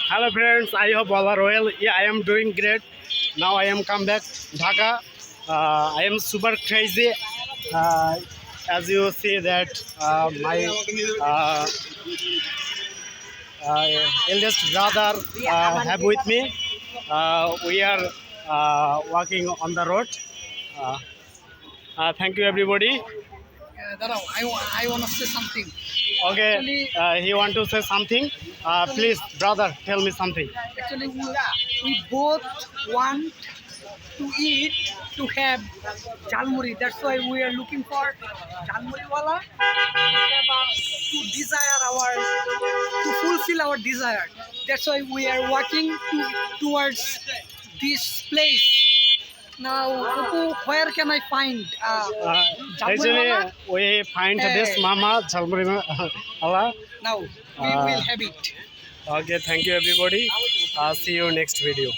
Hello friends, I hope all are well. Yeah, I am doing great. Now I am come back Dhaka. I am super crazy. As you see that my uh, eldest brother have with me. We are walking on the road. Uh, thank you everybody. দাঁড়াও I want to say something. Okay, Actually, he want to say something. Please, brother, tell me something. actually we both want to eat, to have jalmuri. That's why we are looking for jalmuri wala to desire our, to fulfill our desire. That's why we are walking towards this place. Now, Upu, where can I find jalmuri Actually, wala? we find this Hey. mama Jalmuri Allah. Now we will have it. Okay, thank you everybody. See you next video.